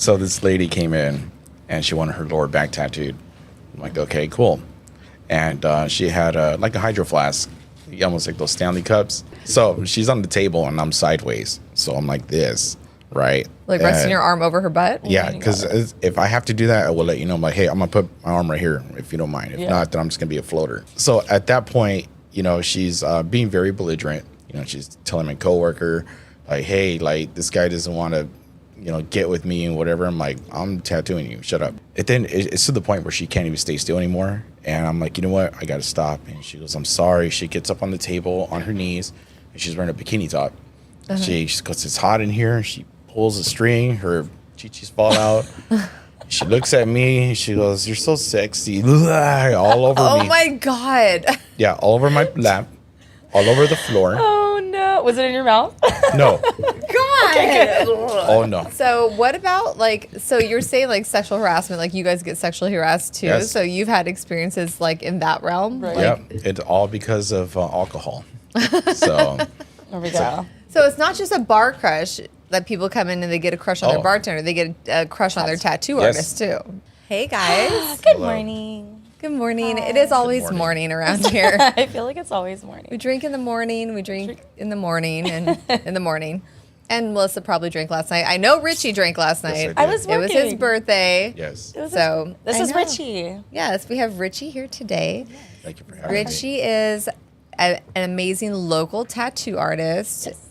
So this lady came in, and she wanted her lower back tattooed. I'm like, okay, cool. And she had like a hydro flask, almost like those Stanley cups. So she's on the table, and I'm sideways. So I'm like this, right? Like resting your arm over her butt? Yeah, because if I have to do that, I will let you know. I'm like, hey, I'm going to put my arm right here if you don't mind. If not, then I'm just going to be a floater. So at that point, you know, she's being very belligerent. You know, she's telling my coworker, like, hey, like, this guy doesn't want to, you know, get with me and whatever. I'm like, I'm tattooing you. Shut up. It's to the point where she can't even stay still anymore. And I'm like, you know what? I got to stop. And she goes, I'm sorry. She gets up on the table on her knees, and she's wearing a bikini top. She goes, it's hot in here. She pulls a string. Her chichis fall out. She looks at me. She goes, you're so sexy. All over me. Oh, my God. Yeah, all over my lap. All over the floor. Oh, no. Was it in your mouth? No. God. Okay, good. Oh, no. So what about, like, so you're saying, like, sexual harassment, like, you guys get sexually harassed, too? Yes. So you've had experiences, like, in that realm? Right. Yep. It's all because of alcohol. So. There we go. So it's not just a bar crush that people come in and they get a crush on their bartender. They get a crush on their tattoo artist, too. Hey, guys. Good morning. Good morning. It is always morning around here. I feel like it's always morning. We drink in the morning. We drink in the morning and in the morning. And Melissa probably drank last night. I know Richie drank last night. Yes, I was It was his working. birthday. Yes. So This I is know. Richie. Yes, we have Richie here today. Thank you for having me. Richie is an amazing local tattoo artist. Yes.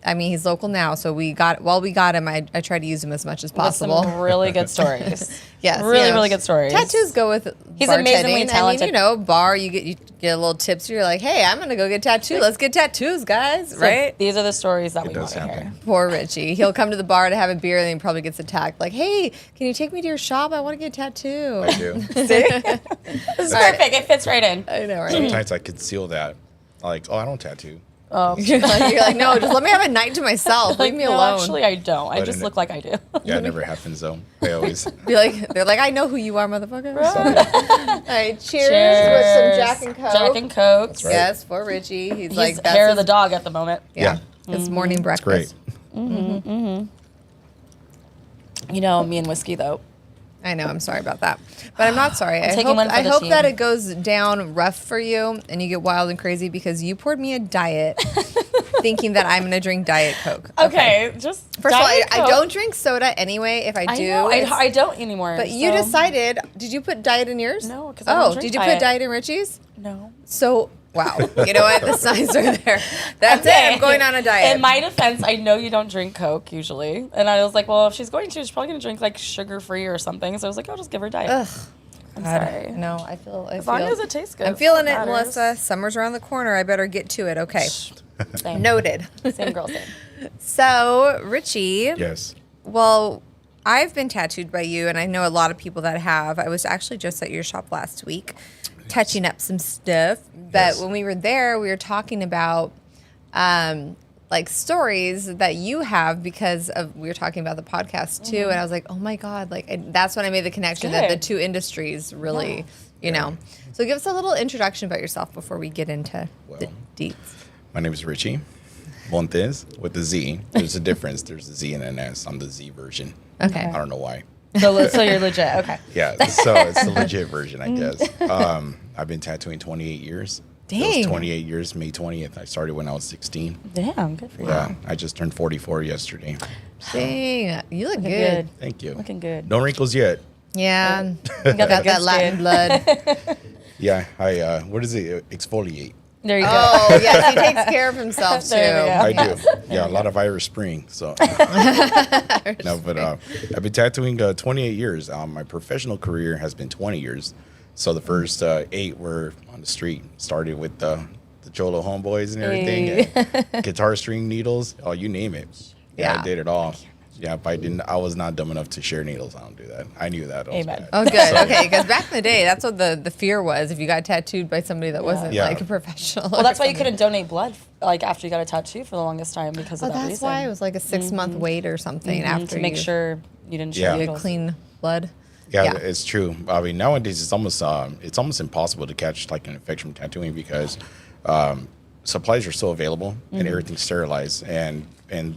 I mean, he's local now, so we got him. I tried to use him as much as With possible. some really good stories. Yes, Really, you know, really good stories. Tattoos go with He's bartending. amazingly talented. I mean, you know, bar, you get a little tipsy. You're like, hey, I'm gonna go get a tattoo. Let's get tattoos, guys. So right? These are the stories that It we does want to hear. happen. Poor Richie. He'll come to the bar to have a beer, and then he probably gets attacked. Like, hey, can you take me to your shop? I want to get a tattoo. I do. It's perfect. It fits right in. I know, right? Sometimes I conceal that. Like, oh, I don't tattoo. Oh. You're like, no, just let me have a night to myself. Leave me No, alone. actually, I don't. I But just in look like I do. Yeah, it never happens though. I always. They're like, I know who you are, motherfucker. Sorry. All right, cheers with some Jack and Coke. Jack and Coke. That's right. Yes, for Richie. He's He's like, that's hair of his, the dog at the moment. yeah, Yeah. his morning Great. breakfast. You know, me and whiskey, though. I know. I'm sorry about that, but I'm not sorry. taking one for I the hope team. that it goes down rough for you and you get wild and crazy because you poured me a diet, thinking that I'm gonna drink Diet Coke. Okay, just First of all, Diet I Coke. don't drink soda anyway. If I do, know, it's- I don't anymore. But you so- decided. Did you put Diet in yours? No, 'cause I don't drink did you Diet. put Diet in Richie's? No. So wow, you know what? The signs are there. That's it. I'm going on a diet. In my defense, I know you don't drink Coke usually, and I was like, well, if she's going to, she's probably going to drink like sugar-free or something. So I was like, I'll just give her Diet. Ugh. I'm God, sorry. no, I feel. As long as it tastes good. I'm that's feeling all it, that Melissa. matters. Summer's around the corner. I better get to it. Okay. Same. Noted. Same girl, same. So, Richie, Yes. well, I've been tattooed by you, and I know a lot of people that have. I was actually just at your shop last week, touching up some stuff. But Yes. when we were there, we were talking about like stories that you have because of we were talking about the podcast too, and I was like, oh my god, like and that's when I made the connection that the Good. two industries really, you know. So give us a little introduction about yourself before we get into the Well, deets. My name is Richie Montes with the Z. There's a difference. There's a Z and an S. I'm the Z version. Okay. I don't know why. So you're legit. Okay. Yeah, so it's the legit version, I guess. I've been tattooing 28 years. It Dang. was 28 years, May 20th. I started when I was 16. Damn, good for you. Yeah, I just turned 44 yesterday. Dang, you look Looking good. good. Thank you. Looking good. No wrinkles yet. Yeah, You got that good Latin skin. blood. Yeah, I what is it? Exfoliate. There you go. Oh, yes, he takes care of himself too. There you go. I do. Yeah, a lot of Irish Spring. So no, but I've been tattooing 28 years. My professional career has been 20 years. So the first 8 were on the street. Started with the Cholo homeboys and everything, and guitar string needles. Oh, you name it. Yeah, Yeah. I did it all. Yeah, if I was not dumb enough to share needles. I don't do that. I knew that. Amen. Oh, good. Okay, because back in the day, that's what the fear was. If you got tattooed by somebody that wasn't Yeah. like a professional. Well, that's why you something. couldn't donate blood like after you got a tattoo for the longest time because Oh, of that that's reason. why it was like a 6-month wait or something after to make you sure you didn't Yeah. share you had needles. clean blood. Yeah, it's true. I mean, nowadays it's almost impossible to catch like an infection from tattooing because supplies are still available and everything's sterilized. And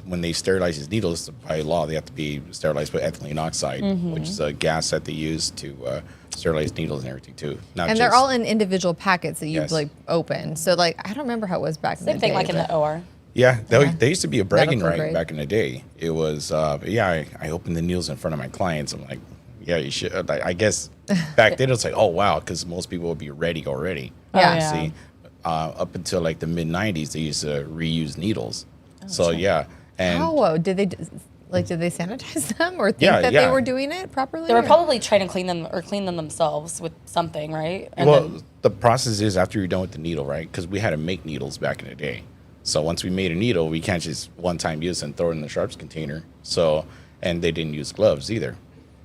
when they sterilize these needles, by law, they have to be sterilized with ethylene oxide, which is a gas that they use to sterilize needles and everything too. And they're all in individual packets that you like open. So like, I don't remember how it was back in the day. Same thing like in the OR. Yeah, they used to be a bragging Medical right grade. back in the day. It was, I opened the needles in front of my clients. I'm like, yeah, you should. I guess back then it was like, oh, wow, because most people would be ready already. Yeah. Yeah. See, up until like the mid-90s, they used to reuse needles. So, right. yeah. And How did they sanitize them or think that they were doing it properly? They were probably trying to clean them themselves with something, right? And well, then, the process is after you're done with the needle, right? Because we had to make needles back in the day. So once we made a needle, we can't just one-time use and throw it in the sharps container. So, and they didn't use gloves either.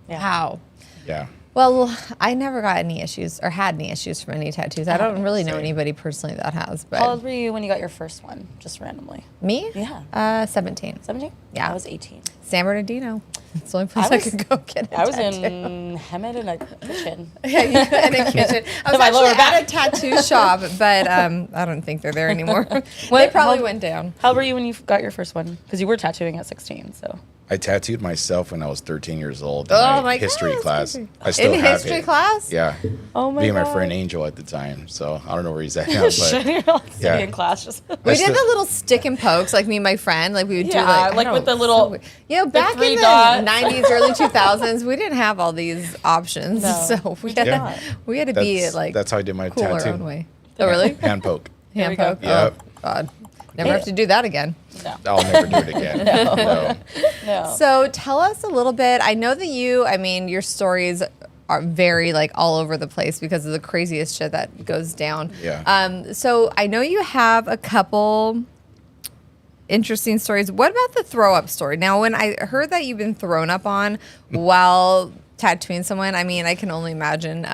yeah. How? Yeah. Well, I never got any issues or had any issues from any tattoos. I don't really know Same. anybody personally that has. But How old were you when you got your first one, just randomly? me? Yeah. 17. 17? Yeah. I was 18. San Bernardino. It's the only place I could go get a I was tattoo. in Hemet in a kitchen. Yeah, in a kitchen. I was My lower actually at a tattoo shop, but I don't think they're there anymore. They probably went down. How old were you when you got your first one? Because you were tattooing at 16, so. I tattooed myself when I was 13 years old Oh in my history God, class. that's I still in have history it. class? Yeah. Oh my Being God. my friend Angel at the time. So I don't know where he's at now, Sitting but yeah. in class just. We did still- the little stick and pokes, like me and my friend. Like we would do Yeah, like like I with don't the know, little- weird. You know, back three in the dots. 90s, early 2000s, we didn't have all these options. No, So we we had did to, not. we had to be like that's how I did my cool our tattoo. own way. Oh really? Hand poke. There we Hand go. poke. Yep. Oh God. Never have to do that again. No. I'll never do it again. No. No. So tell us a little bit. I know that your stories are very like all over the place because of the craziest shit that goes down. Yeah. So I know you have a couple interesting stories. What about the throw up story? Now, when I heard that you've been thrown up on while tattooing someone, I mean, I can only imagine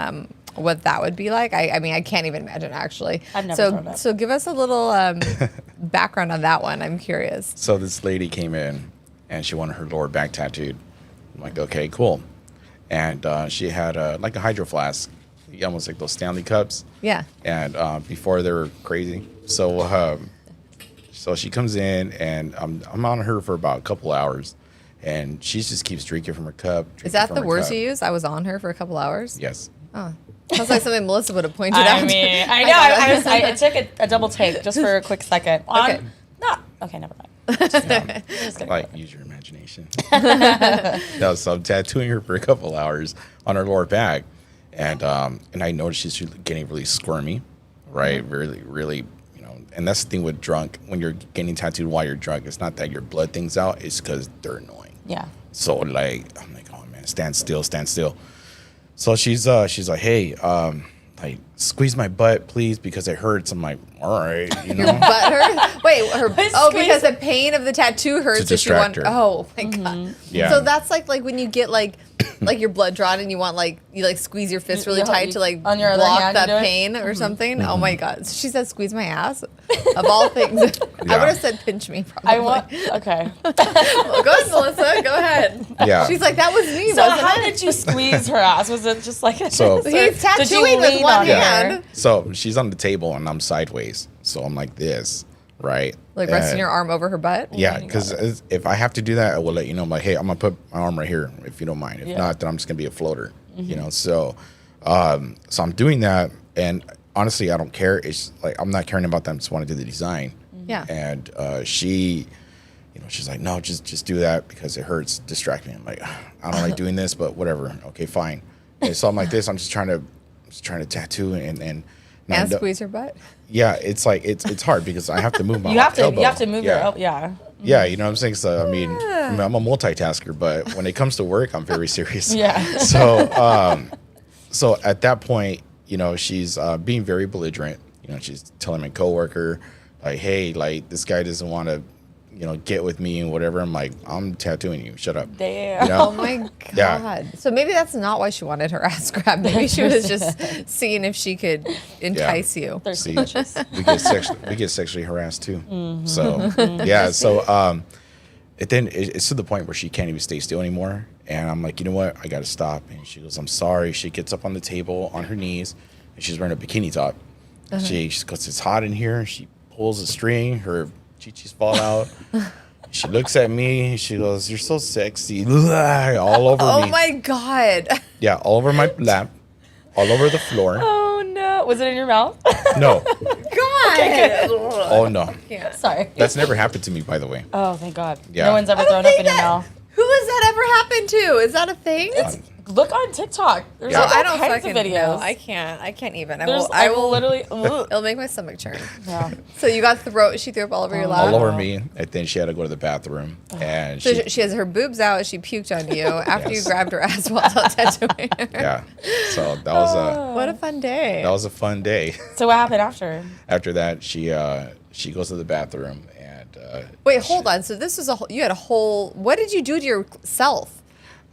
what that would be like. I mean, I can't even imagine actually. I've never thrown up. So give us a little background on that one. I'm curious. So this lady came in and she wanted her lower back tattooed. I'm like, okay, cool. And she had like a hydro flask, almost like those Stanley cups. Yeah. And before they were crazy. So so she comes in and I'm on her for about a couple hours. And she just keeps drinking from her cup. Is that drinking the from her words cup. you use? I was on her for a couple hours. Yes. Oh, sounds like something Melissa would have pointed out. I mean, I know. It took a double take just for a quick second. Okay. Okay, never mind. Like, use your imagination. No, so I'm tattooing her for a couple hours on her lower back. And I noticed she's getting really squirmy, right? Really, really, and that's the thing with drunk. When you're getting tattooed while you're drunk, it's not that your blood things out, it's because they're annoying. Yeah. So like, I'm like, oh man, stand still, stand still. So she's like, hey, like squeeze my butt, please, because it hurts. I'm like, all right, Your butt hurt? Wait, because the pain of the tattoo hurts. To distract her. Oh my God. Yeah. So that's like when you get like your blood drawn and you want you squeeze your fist really tight to like on your other block hand, you that do it? pain or something. Oh my God. So she said squeeze my ass. Of all things. I would have said pinch me probably. Okay. Well, go ahead, Melissa. Go ahead. Yeah. She's like, that was me, So wasn't how it? did you squeeze her ass? Was it just like So- He's Did you tattooing with lean one on her? hand. So she's on the table and I'm sideways. So I'm like this, right? Like resting And- your arm over her butt? Yeah, because if I have to do that, I will let you know. I'm like, hey, I'm gonna put my arm right here if you don't mind. If Yeah. not, then I'm just gonna be a floater. So I'm doing that, and honestly, I don't care. It's like I'm not caring about them. Just want to do the design. Yeah. And she, she's like, no, just do that because it hurts. Distract me. I'm like, I don't like doing this, but whatever. Okay, fine. And so I'm like this. I'm just trying to tattoo and Squeeze her butt? Yeah, it's like it's hard because I have to move my You have to elbow. move Yeah. your elbow. Yeah. Yeah, you know what I'm saying? So, I mean, I'm a multitasker, but when it comes to work, I'm very serious. Yeah. So at that point, she's being very belligerent. She's telling my coworker, like, hey, like, this guy doesn't want to, get with me and whatever. I'm like, I'm tattooing you. Shut up. Damn. You know? Oh my God. Yeah. So maybe that's not why she wanted her ass grabbed. Maybe she was just seeing if she could entice you. There's See, switches. we get sexually harassed too. So yeah, so it's to the point where she can't even stay still anymore. And I'm like, you know what? I got to stop. And she goes, I'm sorry. She gets up on the table on her knees, and she's wearing a bikini top. She goes, it's hot in here. She pulls a string, her chichis fall out. She looks at me. She goes, "You're so sexy." All over me. Oh my God. Yeah, all over my lap, all over the floor. Oh no! Was it in your mouth? No. God. Okay, good. Oh no. Yeah. Sorry. That's never happened to me, by the way. Oh, thank God. Yeah. No one's ever I don't thrown up think in your that- mouth. Who has that ever happened to? Is that a thing? Look on TikTok. There's Yeah. all I don't kinds fucking of videos. know. I can't even. I will literally. It'll make my stomach churn. Yeah. So you got she threw up all over your lap? All over me. And then she had to go to the bathroom. And So she has her boobs out. She puked on you after you Yes. grabbed her ass while tattooing her. yeah. So that was What a fun day. a fun day. So what happened after? After that, she goes to the bathroom and Wait, hold on. So this was you had a whole. What did you do to yourself?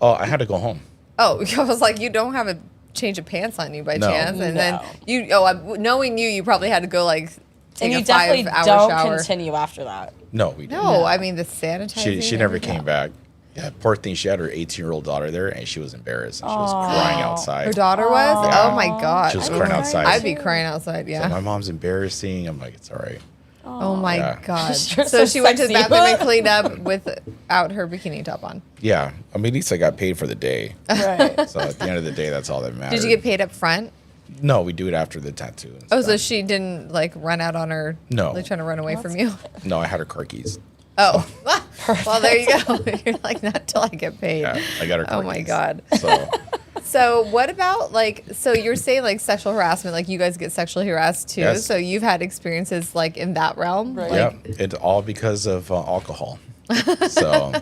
oh, I had to go home. Oh, I was like, you don't have a change of pants on you by No. chance, and then No. knowing you probably had to go like take And you a definitely 5-hour don't shower. continue after that. No, we didn't. No, I mean the sanitizing. She never came back. Yeah, poor thing. She had her 18-year-old daughter there, and she was embarrassed. And she was crying outside. Her daughter was. Yeah. Oh my God. She was crying outside. I'd be crying outside. Yeah. So my mom's embarrassing. I'm like, it's all right. Oh my Yeah. God. You're So so she went to the sexy. bathroom and cleaned up without her bikini top on. Yeah, I mean, at least I got paid for the day. Right. So at the end of the day, that's all that matters. Did you get paid up front? No, we do it after the tattoo. and Oh, so stuff. she didn't like run out on her. No. Like trying to run away from you. No, I had her car keys. Oh. Well, there you go. You're like, not till I get paid. Yeah, I got her car Oh my keys. God. So So what about like, so you're saying like sexual harassment, like you guys get sexually harassed too. Yes. So you've had experiences like in that realm. Right. Like, yeah, it's all because of alcohol. So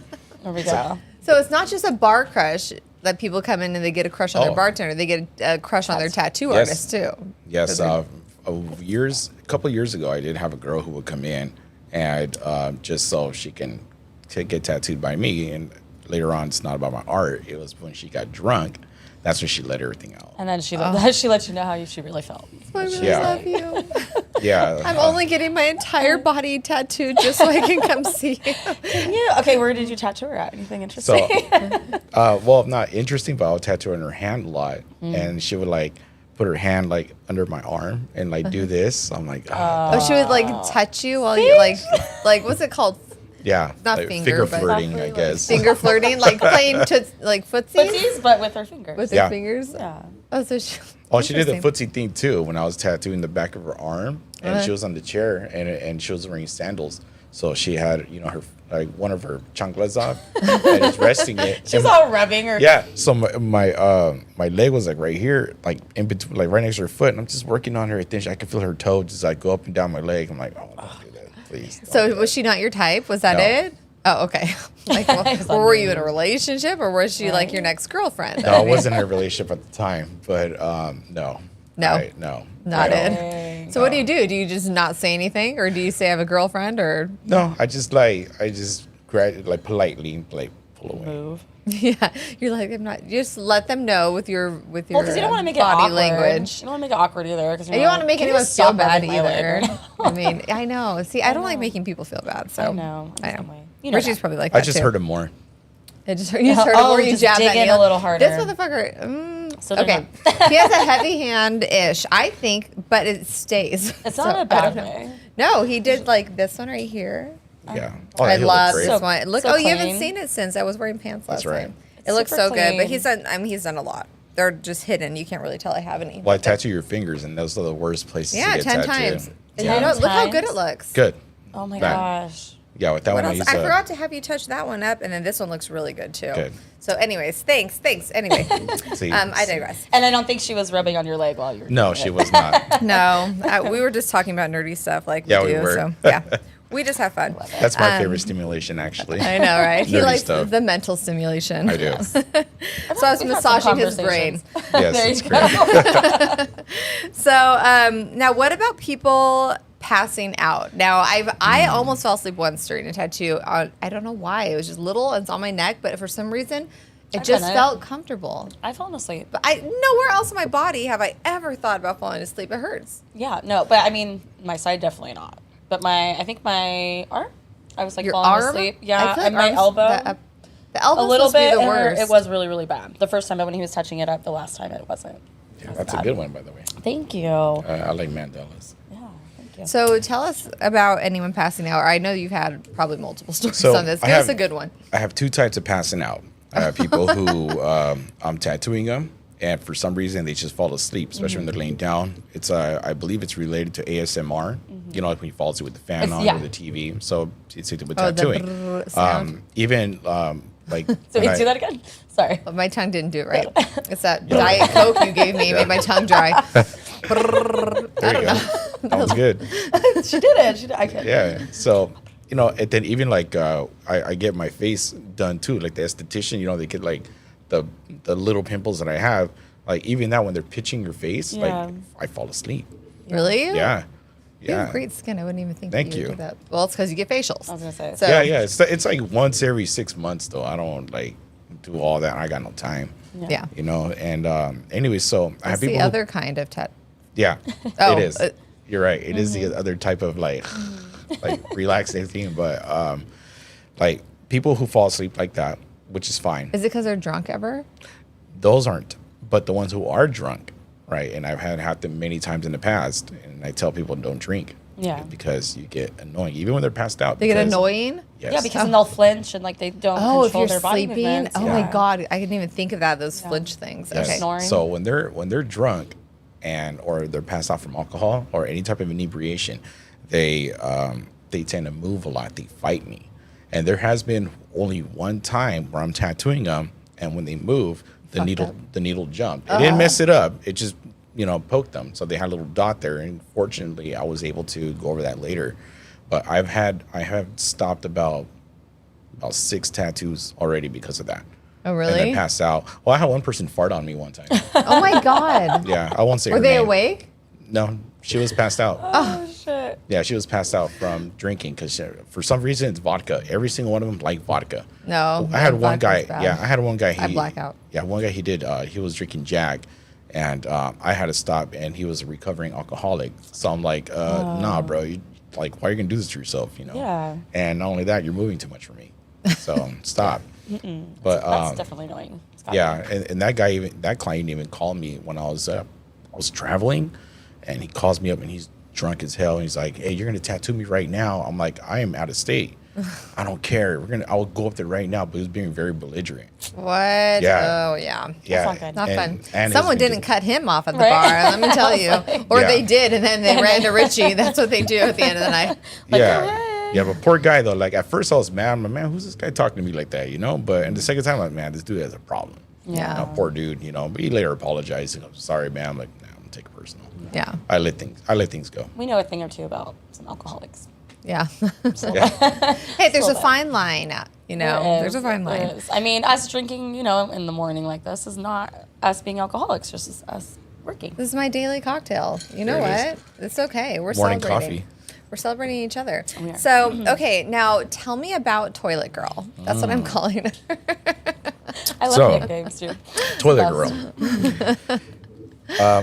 There we go. So it's not just a bar crush that people come in and they get a crush on their Oh. bartender. They get a crush on their tattoo Yes. artist too. yes, Those a couple years ago, I did have a girl who would come in and just so she can get tattooed by me. And later on, it's not about my art. It was when she got drunk. That's when she let everything out. And then she let you know how she really felt. I really Yeah. love you. Yeah, I'm only getting my entire body tattooed just so I can come see you. Yeah. Okay. Where did you tattoo her at? Anything So, interesting? well, not interesting, but I would tattoo her on her hand a lot, and she would like put her hand like under my arm and like do this. I'm like, Oh, she would like touch you while you like what's it called? yeah, not like finger, but- flirting, I Exactly, like guess. Finger flirting, like playing like footsies Footsies, but with her fingers. with Yeah. her fingers. Yeah. Oh, so she. Oh, she did the Interesting. footsie thing too when I was tattooing the back of her arm, and she was on the chair, and she was wearing sandals. So she had, her like one of her chanclas off, and just resting it. She's And- all rubbing her. yeah. So my leg was like right here, like in between, like right next to her foot, and I'm just working on her. I could feel her toe just like go up and down my leg. I'm like, oh, don't do that, please. don't do So that. was she not your type? Was that No. it? Oh, okay. Like, well, were you in a relationship, or was she like your next girlfriend? No, I wasn't in a relationship at the time, but no. No? No. Not I it. don't. Dang. So what do? Do you just not say anything, or do you say I have a girlfriend, or No, I just politely like pull away. Move. yeah, you're like I'm not. Just let them know with your Well, because you don't want to make it body awkward. language. You don't want to make it awkward either. And you don't want to make anyone feel bad either. I I mean, I know. See, I don't like making people feel bad. So know. I I'm the know. same way. You know Richie's that. probably like I that just too. hurt him more. It just you just heard Oh, it where you just jabbed dig that in nail. a little harder. This motherfucker. So they're Okay, he has a heavy hand-ish, I think, but it stays. It's So, not I a bad don't know. way. No, he did like this one right here. Yeah. I he looked love great. this So- one. Look, so oh, you haven't clean. seen it since I was wearing pants last That's right. time. It looks super so good, but clean. he's done. I mean, he's done a lot. They're just hidden. You can't really tell I have any. Well, I tattoo your fingers, and those are the worst places Yeah, to get 10 tattooed. times. And Yeah. you know, look how good Times? it looks. Good. Oh my That- gosh. Yeah, with that What one, else? I I use forgot to have you touch that one up, and then this one looks really good too. Good. So, anyways, thanks. Anyway, See, I digress. And I don't think she was rubbing on your leg while you were No, doing she it. was not. No, we were just talking about nerdy stuff like Yeah, we we do. were. So yeah, we just have fun. That's my favorite stimulation, actually. I know, right? He Nerdy likes stuff. the mental stimulation. I do. So I was We've had some massaging his brain. conversations. Yes, There it's you great. go. So now, what about people passing out? Now, I almost fell asleep once during a tattoo. I don't know why. It was just little. It's on my neck, but for some reason, it I've just done it. felt comfortable. I've fallen asleep. But nowhere else in my body have I ever thought about falling asleep. It hurts. Yeah, no, but I mean, my side definitely not. But I think my arm, I was like Your falling arm? asleep. I Yeah, feel like and my arms- elbow. The elbow's A little supposed to bit. be the and worst. it was really, really bad. The first time when he was touching it up, the last time it wasn't. Yeah, that's a good one, by the way. Thank you. I like Mandela's. Yeah, thank you. So tell us about anyone passing out. I know you've had probably multiple stories So on this. Give us a good one. I have two types of passing out. I have people who I'm tattooing them, and for some reason they just fall asleep, especially when they're laying down. It's I believe it's related to ASMR. You know, like when you fall asleep with the fan on or the TV. So it's with tattooing. Even like. So wait, do that again. Sorry, my tongue didn't do it right. It's that Diet Coke you gave me made my tongue dry. I don't know. That was good. She did it. I can't. Yeah. So, you know, and then even like I get my face done too. Like the esthetician, you know, they get like the little pimples that I have. Like even that when they're pitching your face, like I fall asleep. Really? Yeah. You have great skin. I wouldn't even think Thank you you. would do that. Well, it's because you get facials. I was gonna say. So, Yeah. It's like once every 6 months though. I don't like do all that. I got no time. Yeah. You know, and anyway, so I have That's people. the other kind of Yeah. Oh, it is. You're right. It is the other type of like relaxing thing, but like people who fall asleep like that, which is fine. Is it because they're drunk ever? Those aren't, but the ones who are drunk, right? And I've had them many times in the past, and I tell people don't drink. Yeah. Because you get annoying, even when they're passed out. They get annoying? Yes. Yeah, because then they'll flinch and like they don't Oh, if control you're their body sleeping? movements. Oh my God. I didn't even think of that, those flinch things. Yes. Okay. Snoring. So when they're drunk and or they're passed out from alcohol or any type of inebriation, they tend to move a lot. They fight me. And there has been only one time where I'm tattooing them, and when they move, the needle jumped. It didn't mess it up. It just, you know, poked them. So they had a little dot there, and fortunately I was able to go over that later. But I have stopped about 6 tattoos already because of that. Oh, really? And then pass out. Well, I had one person fart on me one time. Oh my God. Yeah, I won't say Were her they name. awake? No, she was passed out. Oh shit. Yeah, she was passed out from drinking because for some reason it's vodka. Every single one of them like vodka. No. I had one guy. vodka's bad. Yeah, I had one guy. I black out. Yeah, one guy. He did. He was drinking Jack, and I had to stop. And he was a recovering alcoholic. So I'm like, nah, bro. You, like, why are you gonna do this to yourself? You know. Yeah. And not only that, you're moving too much for me. So stop. But That's definitely annoying. yeah, and that client even called me when I was traveling, and he calls me up and he's drunk as hell and he's like, "Hey, you're gonna tattoo me right now?" I'm like, "I am out of state. I don't care. I will go up there right now." But he was being very belligerent. What? Yeah. Oh, yeah. Yeah, not good. Not and fun. Someone didn't cut him off at the Right? bar, let me tell you. Or Yeah. they did, and then they ran to Richie. That's what they do at the end of the night. Yeah, but poor guy though. Like at first I was mad. I'm like, man, who's this guy talking to me like that? You know. But and the second time, I'm like, man, this dude has a problem. Yeah. You know, poor dude. You know. But he later apologized. And I'm sorry, man. I'm like, nah, I'm gonna take it personal. Yeah. I let things go. We know a thing or two about some alcoholics. Yeah. Yeah. Hey, there's a bad. fine line, you know. There There's a is, fine there line. is. I mean, us drinking, you know, in the morning like this is not us being alcoholics, just us working. This is my daily cocktail. You know There it what? It's okay. We're Morning celebrating. coffee. We're celebrating each other. We are. So, okay, now tell me about Toilet Girl. That's what I'm calling her. I love So- nicknames too. Toilet Best. girl.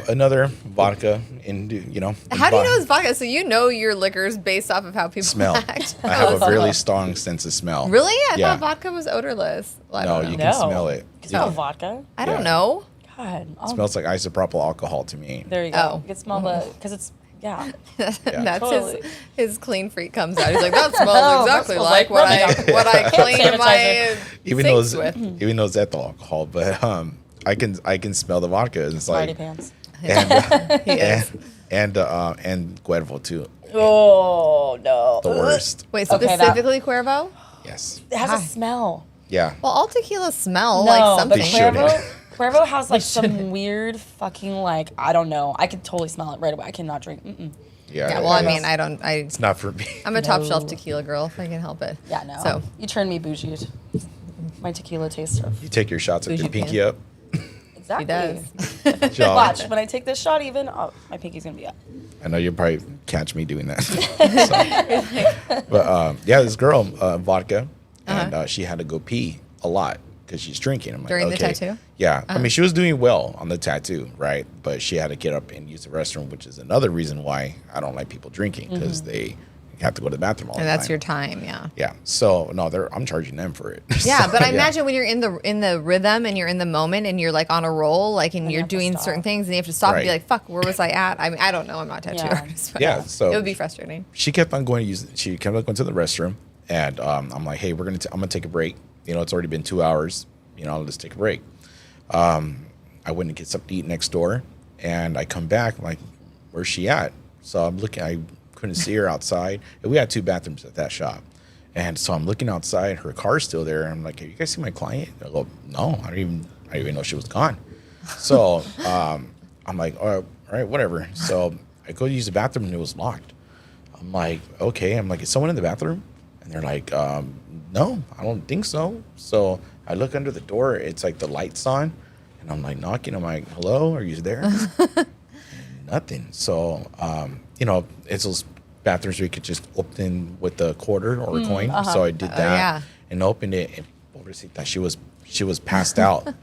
Another vodka in, you know. How do you know it's vodka? So you know your liquors based off of how people smell? act. I have a really strong sense of smell. Really? I Yeah. thought vodka was odorless. Well, I No, don't you know. can smell it. Because you know vodka. I don't Yeah. know. God. It smells like isopropyl alcohol to me. There you go. Oh. You can smell the, because it's, yeah. That's Totally. his clean freak comes out. He's like, that smells exactly smells like like what I clean my Sanitizer. even though sinks it's, with. even though it's ethyl alcohol, but I can smell the vodka. It's Party like pants. He is. and Cuervo too. Oh, no. The worst. Wait, Okay, that- specifically Cuervo? Yes. It has Hi. a smell. Yeah. Well, all tequilas smell No, like but something. They should. Cuervo has like some weird fucking like, I don't know. I could totally smell it right away. I cannot drink. Mm-mm. Yeah. Yeah, well, I it's- mean, it's not for me. I'm a top shelf tequila girl if I can help it. Yeah, no. So, You turned me bougie. My tequila taster. You take your shots with Bougie your pinky pan. up. Exactly. does. John, Watch, when I take this shot even, oh, my pinky's going to be up. I know you'll probably catch me doing that. So, but yeah, this girl, vodka, and she had to go pee a lot because she's drinking. I'm like, During the okay. tattoo? Yeah, I mean, she was doing well on the tattoo, right? But she had to get up and use the restroom, which is another reason why I don't like people drinking because they You have to go to the bathroom all the And time. that's your time, yeah. Yeah. So no, I'm charging them for it. Yeah, So, but I imagine when you're in the rhythm and you're in the moment and you're like on a roll, like and you you're have to doing stop. certain things and you have to stop and be Right. like, "Fuck, where was I at?" I mean, I don't know. I'm not a tattoo Yeah. artist. But Yeah, so it would be frustrating. she kept on going to use. She kept on going to the restroom, and I'm like, hey, I'm gonna take a break. You know, it's already been 2 hours. You know, let's take a break. I went and get something to eat next door, and I come back. I'm like, where's she at? So I'm looking. I couldn't see her outside. And we had 2 bathrooms at that shop, and so I'm looking outside. Her car's still there. I'm like, have you guys seen my client? I go, no, I didn't even know she was gone. So I'm like, all right, whatever. So I go to use the bathroom, and it was locked. I'm like, okay. I'm like, is someone in the bathroom? And they're like, no, I don't think so. So I look under the door. It's like the light's on. And I'm like knocking. I'm like, hello, are you there? Nothing. So, you know, it's those bathrooms where you could just open with a quarter or a coin. So I did that yeah. and opened it. And pobrecita, she was passed out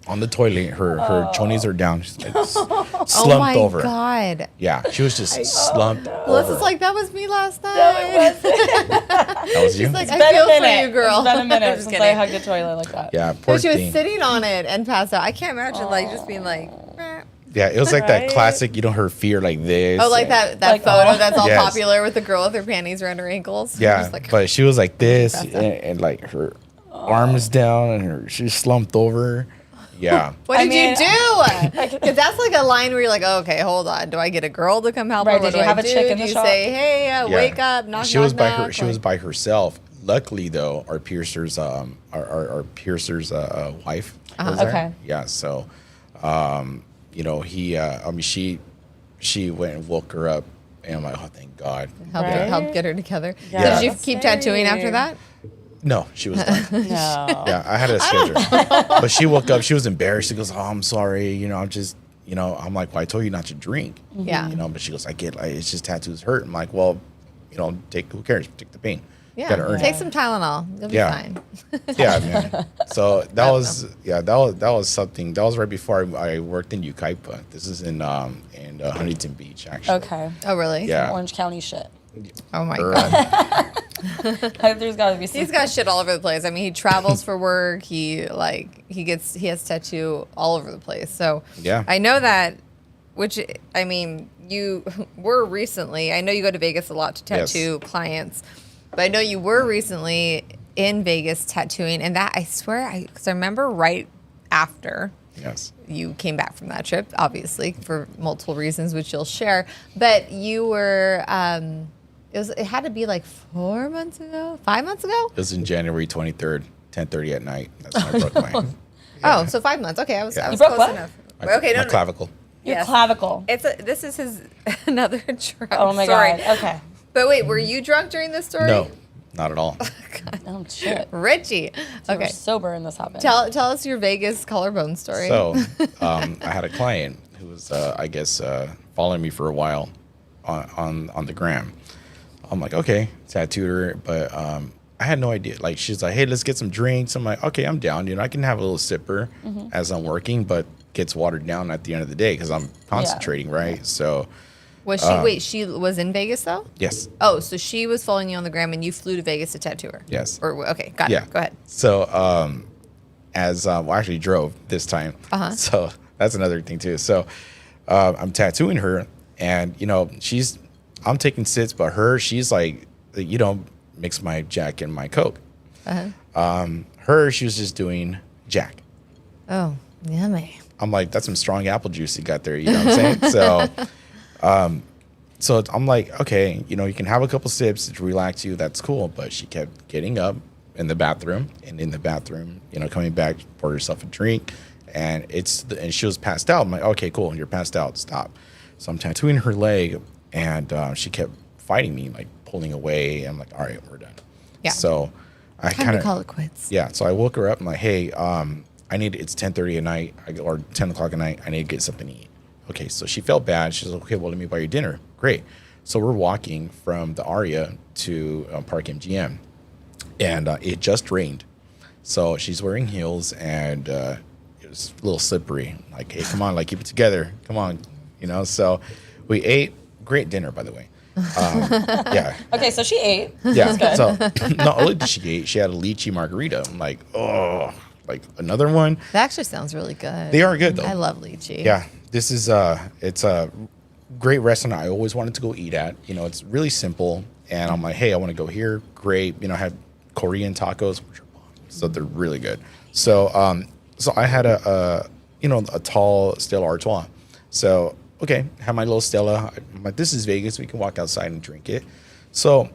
on the toilet. Her chonies are down. She's like slumped Oh my over. God. Yeah, she was just slumped over. Melissa's like, that was me last night. That was you? She's like, It's I been feel a for minute. you, girl. It's been a I'm minute just since I kidding. hugged a toilet like that. Yeah, poor So she was thing. sitting on it and passed out. I can't imagine like just being like, "Meh." Yeah, it was like that Right? classic, you know, her fear like this. Oh, like and- that Like, photo oh. that's all Yes. popular with the girl with her panties around her ankles. Yeah, Just like, but she was like this, That's and like her arms down, and she's slumped over. Yeah. what I did mean, you do? Because that's like a line where you're like, oh, okay, hold on. Do I get a girl to come help Right, her? What did do you I have a do? chick in do the you shop? say, hey, Yeah. wake up, knock, She was knock, by knock? her. She was by herself. Luckily, though, our piercer's our piercer's wife was there. Okay. Yeah. So, you know, he. I mean, she went and woke her up, and I'm like, oh, thank God. Right? Help get her together. Yeah, So did you that's keep tattooing after scary. that? No, she was done. No. Yeah, I had a schedule. But she woke up. She was embarrassed. She goes, "Oh, I'm sorry. You know, I'm just, you know." I'm like, "Well, I told you not to drink." Yeah. You know, but she goes, "I get like it's just tattoos hurt." I'm like, "Well, you know, who cares? Take the pain. Yeah. Gotta earn Take it." some Tylenol. You'll be Yeah. fine. Yeah, man. So that was that was something. That was right before I worked in Yucaipa. This is in Huntington Beach, actually. Okay. Oh, really? Yeah. Orange County shit. Oh, my Or, God. There's got to be some. He's got shit all over the place. I mean, he travels for work. He has tattoo all over the place. So Yeah. I know that. Which I mean, you were recently. I know you go to Vegas a lot to tattoo clients, but I know you were recently in Vegas tattooing, and that I swear, because I remember right after yes. you came back from that trip, obviously for multiple reasons, which you'll share. But you were. It had to be like 4 months ago, 5 months ago. It was in January 23rd, 10:30 at night. That's when I broke my. Oh, so 5 months. Okay, I was Yeah. close You broke what? enough. my, Okay, my clavicle. Your Yes. clavicle. This is his another drunk Oh my story. God. Okay. But wait, were you drunk during this story? No, not at all. Oh shit. Richie. We're Okay. sober and this happened. Tell us your Vegas collarbone story. So, I had a client who was, I guess, following me for a while on the gram. I'm like, okay, tattooed her, but I had no idea. Like, she's like, hey, let's get some drinks. I'm like, okay, I'm down. You know, I can have a little sipper as I'm working, but gets watered down at the end of the day because I'm concentrating, right? So, was she? She was in Vegas though. yes, Oh, so she was following you on the gram, and you flew to Vegas to tattoo her. yes. Or okay, got Yeah. it. Go ahead. So, well, I actually drove this time. Uh-huh. So that's another thing too. So, I'm tattooing her, and you know, I'm taking sits, but she's like, you know, mix my Jack and my Coke. She was just doing Jack. Oh, yummy. I'm like, that's some strong apple juice you got there. You know what I'm saying? So I'm like, okay, you know, you can have a couple sips to relax you. That's cool. But she kept getting up in the bathroom, you know, coming back, poured herself a drink, and she was passed out. I'm like, okay, cool. You're passed out. Stop. So I'm tattooing her leg, and she kept fighting me, like pulling away. I'm like, all right, we're done. Yeah. So I Time kind to of call it quits. yeah. So I woke her up. I'm like, hey, it's 10:30 at night or 10 o'clock at night. I need to get something to eat. Okay. So she felt bad. She's like, okay, well, let me buy you dinner. Great. So we're walking from the Aria to Park MGM, and it just rained. So she's wearing heels, and it was a little slippery. Like, hey, come on, like keep it together. Come on, you know. So we ate great dinner, by the way. Yeah. Okay, so she ate. Yeah. So not only did she eat, she had a lychee margarita. I'm like, oh, like another one. That actually sounds really good. They are good though. I love lychee. Yeah. This is it's a great restaurant I always wanted to go eat at. You know, it's really simple. And I'm like, hey, I want to go here. Great. You know, I had Korean tacos, which are bomb. So they're really good. So so I had a tall Stella Artois. So, okay, have my little Stella. I'm like, this is Vegas. We can walk outside and drink it. So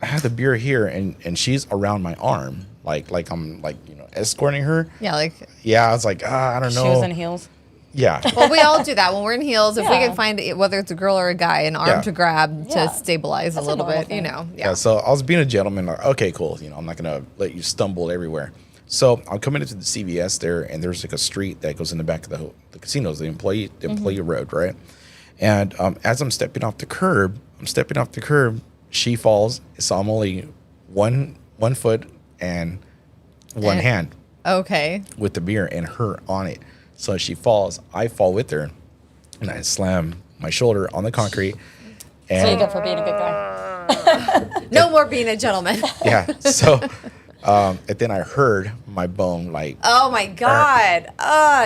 I had the beer here, and she's around my arm. Like I'm like, escorting her. Yeah, like. Yeah, I was like, I don't know. Shoes and heels. Yeah. Well, we all do that when we're in heels. If we Yeah. can find it, whether it's a girl or a guy, an arm to grab Yeah. to stabilize That's a a little normal bit, thing. Yeah, so I was being a gentleman. Like, okay, cool. I'm not gonna let you stumble everywhere. So I'm coming into the CVS there, and there's like a street that goes in the back of the casinos, the employee road, right? And as I'm stepping off the curb, she falls. So I'm only one foot and one hand Okay. with the beer and her on it. So she falls. I fall with her, and I slam my shoulder on the concrete. So you And go for being a good guy. No more being a gentleman. yeah, so and then I heard my bone like Oh my God.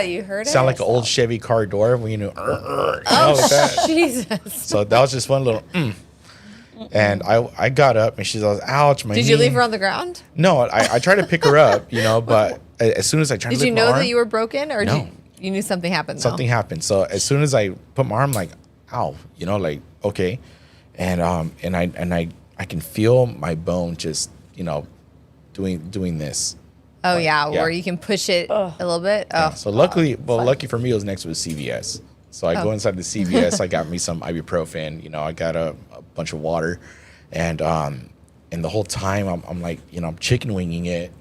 You heard it? sound like an old Chevy car door when like Oh, that. Jesus. So that was just one little. And I got up and she goes, ouch, my knee. Did you leave her on the ground? No, I tried to pick her up, but as soon as I tried to Did you lift my know arm, that you were broken, or No. you knew something happened? Though? something happened. So as soon as I put my arm, like, ow, like, okay. And I can feel my bone just, doing this. Oh yeah. where you can push it a little bit. Oh, So lucky for me, it was next to a CVS. So I go inside the CVS. I got me some ibuprofen. I got a bunch of water, and the whole time I'm like, I'm chicken winging it,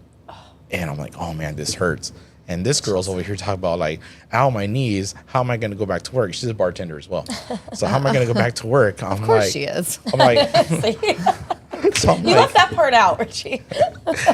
and I'm like, oh man, this hurts. And this girl's over here talking about like, ow, my knees. How am I going to go back to work? She's a bartender as well. So how am I going to go back to work? I'm of course like, she is. I'm like, See? so I'm You like, left that part out, Richie.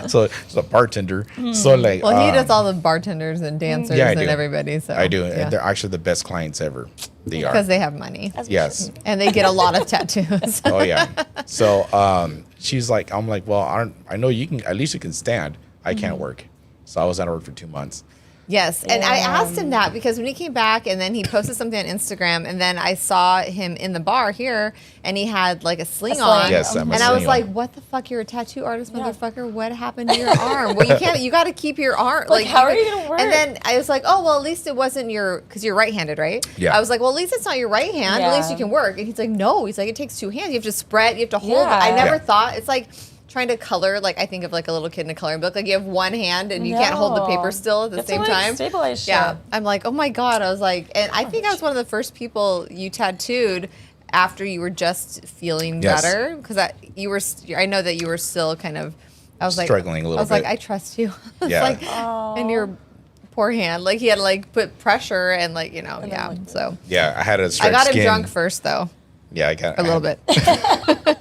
so she's a bartender. So like, Well, he does all the bartenders and dancers Yeah, I and do. everybody. So I do, yeah. and they're actually the best clients ever. They are. Because they have money Yes. and they get a lot of tattoos. Oh yeah. So she's like, I'm like, well, I know you can. At least you can stand. I can't work. So I was out of work for 2 months. Yes, and I asked him that because when he came back and then he posted something on Instagram, and then I saw him in the bar here, and he had like a sling on. Yes, I'm a and I was sling like, on. "What the fuck? You're a tattoo artist, Yeah. motherfucker! What happened to your arm? Well, you can't. You got to keep your arm. Like, how are you gonna work? And then I was like, "Oh, well, at least it wasn't because you're right-handed, right?" Yeah. I was like, "Well, at least it's not your right hand. At least Yeah. you can work." And he's like, "No." He's like, "It takes two hands. You have to spread. You have to hold." Yeah. I never Yeah. thought it's like trying to color. Like I think of like a little kid in a coloring book. Like you have one hand and you can't hold the paper still at the You have to, same like, time. stabilize Yeah, shit. I'm like, oh my God. I was like, and I think I was one of the first people you tattooed after you were just feeling Yes. better. Because I know that you were still kind of, I was like, Struggling a little I was like, bit. I trust you. It's Yeah. like, and your poor hand, like he had to like put pressure and like, then, yeah. like, So Yeah, I had a I stretch got him skin. drunk first though, Yeah, I got a little bit.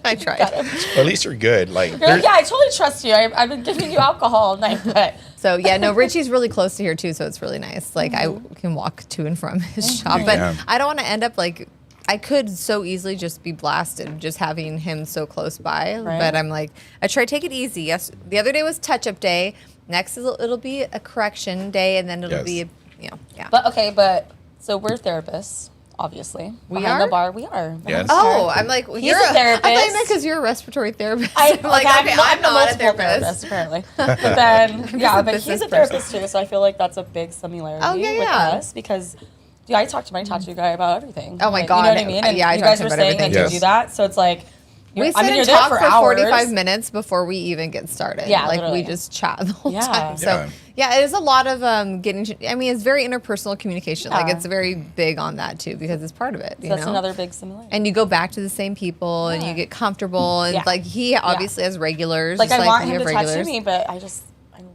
I tried. Well, at least you're good. Like, You're like, yeah, I totally trust you. I've been giving you alcohol all night, but So yeah, no, Richie's really close to here too, so it's really nice. Like I can walk to and from his shop, but Yeah. I don't want to end up like I could so easily just be blasted just having him so close by. Right. But I'm like, I try to take it easy. Yes, the other day was touch-up day. Next it'll be a correction day, and then it'll Yes. be yeah. but so we're therapists, obviously. We Behind are? the bar, we are. Yes. Oh, I'm like, He's you're a therapist. I thought you meant because you're a respiratory therapist. I'm like, I'm okay, not I'm not a multiple therapist. apparently. But then, yeah, a but business he's a person. therapist too, so I feel like that's a big similarity Oh, yeah, with yeah. us because I talk to my tattoo guy about everything. Oh, my Like, God. You know what I mean? And Yeah, I you talk guys to were him about saying that everything. Yes. you do that, so it's like We sit I mean, and you're there talk for for hours. 45 minutes before we even get started. Yeah, like literally. we just chat the whole Yeah. time. So Yeah. yeah, it is a lot of getting. I mean, it's very interpersonal communication. Like Yeah. it's very big on that too because it's part of it. You That's know? another big similarity. And you go back to the same people and you Yeah. get comfortable and Yeah. like he obviously has regulars. like just I want we him have to tattoo me, but I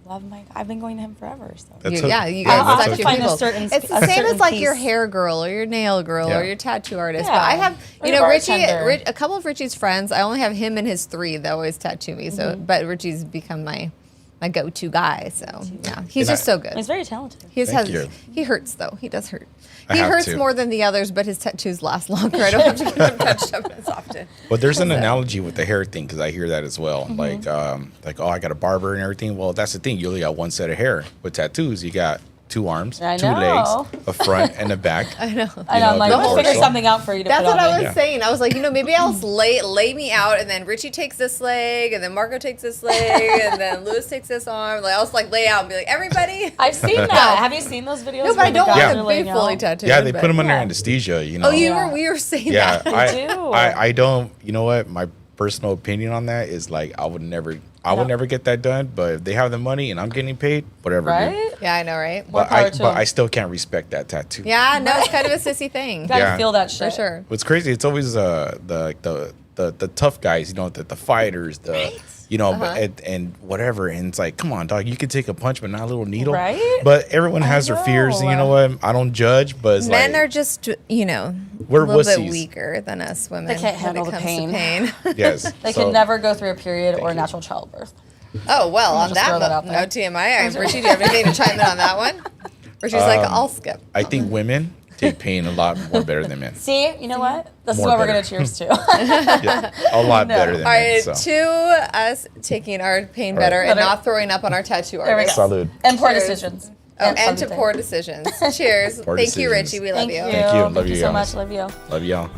love I've been going to him forever. So. That's You okay. guys I'll have touch to your find a people. certain- It's the a same as certain like your piece. hair girl or your nail girl Yeah. or your tattoo artist. Yeah. But I have, Or you your know, Richie, bartender. a couple of Richie's friends. I only have him and his 3 that always tattoo me. So, Mm-hmm. but Richie's become my my go-to guy. So yeah, he's And just so good. He's very talented. Thank you. He hurts though. He does hurt. I He have hurts to. more than the others, but his tattoos last longer. I don't have to get him touched up as often. But there's an analogy with the hair thing because I hear that as well. Like, oh, I got a barber and everything. Well, that's the thing. You only got one set of hair. With tattoos, you got 2 arms, I 2 know. legs, a front and a back. I know. I know. I'm like, the we'll figure torso. something out for you to That's put what on I me. was saying. I was like, maybe I'll lay me out, and then Richie takes this leg, and then Marco takes this leg, and then Lewis takes this arm. Like, I'll just like lay out and be like, everybody. I've seen that. Have you seen those videos? No, but where I the don't guys want are to be laying fully out? tattooed. Yeah, they but- put them under Yeah. anesthesia. You know. Oh, Yeah. we were saying Yeah, that. do. I don't. You know what? My personal opinion on that is like I would never get that done. But if they have the money and I'm getting paid, whatever. Dude. Right? Yeah, I know, right? More But power to but them. I still can't respect that tattoo. Yeah, no, it's kind of a sissy thing. Gotta Yeah. feel that For shit. sure. What's crazy? It's always the tough guys. You know, the fighters. And whatever. And it's like, come on, dog. You can take a punch, but not a little needle. Right? But everyone has their fears. And you know what? I don't judge, but it's Men like are just, we're a little bit wussies. weaker than us women. They can't when handle it the comes pain. to pain. Yes. They so- can never go through a period or you. natural childbirth. Oh, well, on just that throw that out note, there. no TMI. Richie, do you have anything to chime in on that one? Richie's like, I'll skip. I think women take pain a lot more better than men. See, you know what? This More is what we're better. going to cheers to. Yeah, a lot better than All men. right, So. to us taking our pain better and Better. not throwing up on our tattoo There we artist. go. Salud. And poor Cheers. decisions. Oh, and to something. poor decisions. Cheers. Poor Thank you, decisions. Richie. We love Thank you. you. Thank you. Love Thank you you so guys. much. Love you. Love y'all.